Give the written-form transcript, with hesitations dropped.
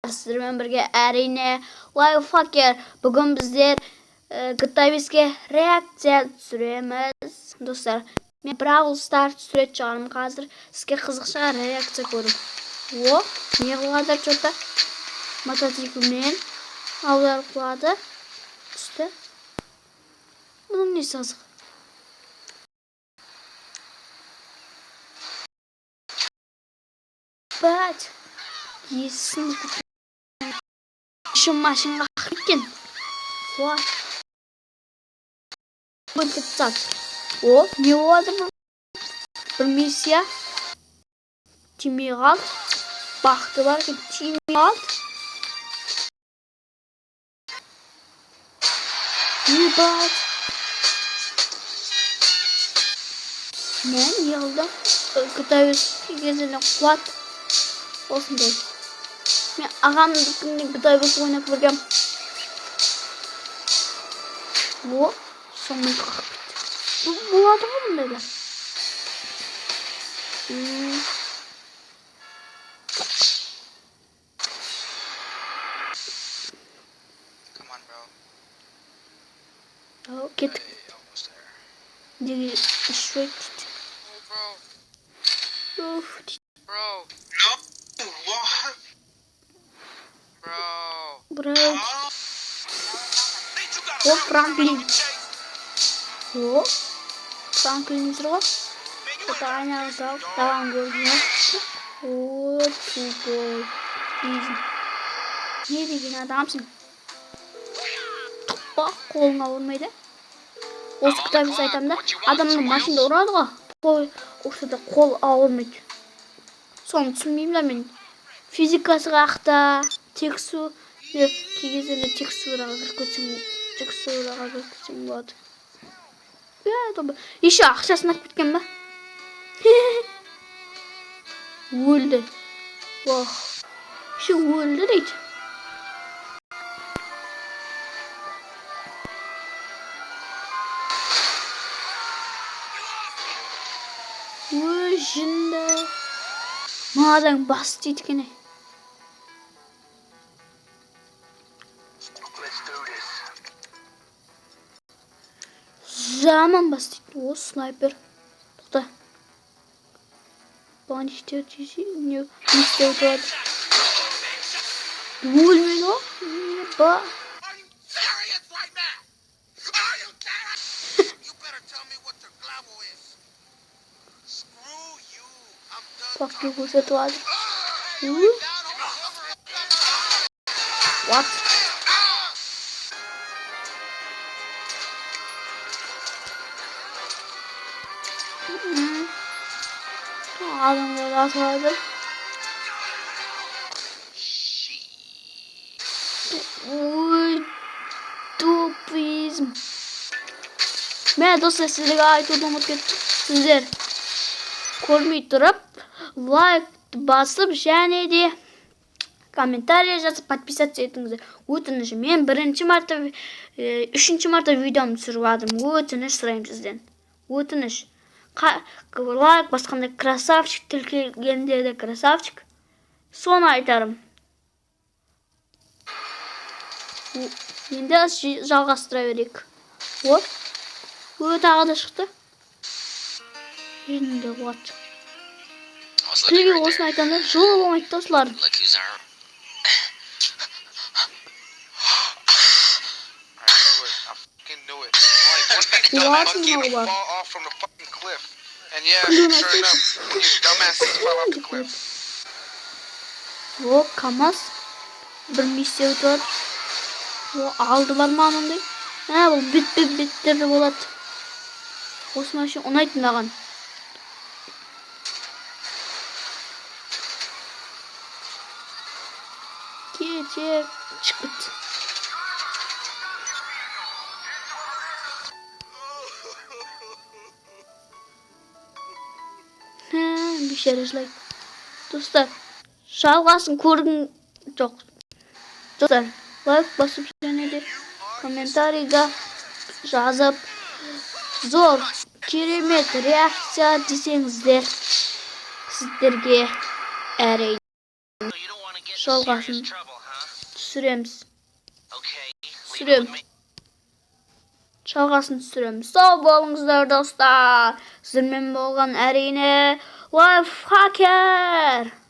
Sizlerмен бірге әрине Lifehacker. Бүгін біздер GTA 5-ге реакция түсіреміз. Достар, мен Brawl Stars түсіретін шығармын қазір. Сізге қызықша реакция көру. О, не қылады что-то? Мотоциклмен аудар қылады. Түсті. Бұның несі қызық? Бәт. Есін машинға кеткен. What? О, не болады бұл? Бір миссия. Тимей қалды. Бақты бар екен, тимей қалды. Не бат? Мен елді. Күтәуіз кезіне қуат. Осындай. Мен ағамдың күтәуіз ойнап көргем. О, сонымен қақып кетті. Болады ғой бұндайлар. Кеттік. Деге үшвей кетті. Бро. О, Франклин. О, Франклин жүргі. Это айна зал. Даван көрген. О, тупой. Не деген адамсың? Тұқпа, қолыңа ұрмайды. Осы кітабыз айтам да, адамның машинда ұрады ғой. Осы да қол ауырмайды. Соны түсінмеймін мен. Физикасы қақта, тексу, кейгезелі текстураға кіріп болады. Еще ақшасын ақ кеткен ба? Өлді. Еще өлді дейді. Ой, жынды. Мадан бас дейді кене. Жаман бас дейді. О, снайпер. Тоқта. Баған іштер дейсі. Не істеу тұрады. Өлмейді о? Ба. Пақты көрсетіп алды. What? Адамдар атылады. Ой, тупизм. Мен достар сіздерге айтуды ұмытып кеттім. Сіздер көрмей тұрып, лайкты басып, және де комментария жазып, подписаться етіңіздер. Өтініш, мен үшінші марта видеом түсіріп адым. Өтініш сұрайым сізден. Өтініш. Лайк басқанда красавчик, тілкелгенде де красавчик. Соны айтарым. Енді жалғастыра берейік. О, тағы да шықты. Енді вот. Тілге осыны айтқанда жылы болмайды да осылар. О, КамАЗ. Бір миссия өтіп. О, алды бар ма анандай? Бұл бет-беттерді болады. Осы машин ұнайтын маған. Кетер, шықпыт. Бешері жылайды. Достар, жалғасын көргін жоқ. Достар, лайк басып және де комментарийға жазып, зор, керемет реакция десеңіздер, сіздерге әрине Жалғасын trouble, huh? түсіреміз. Okay. Түсірем. Жалғасын түсіреміз. Сау болыңыздар достар. Сіздермен болған әрине Лайфхакер.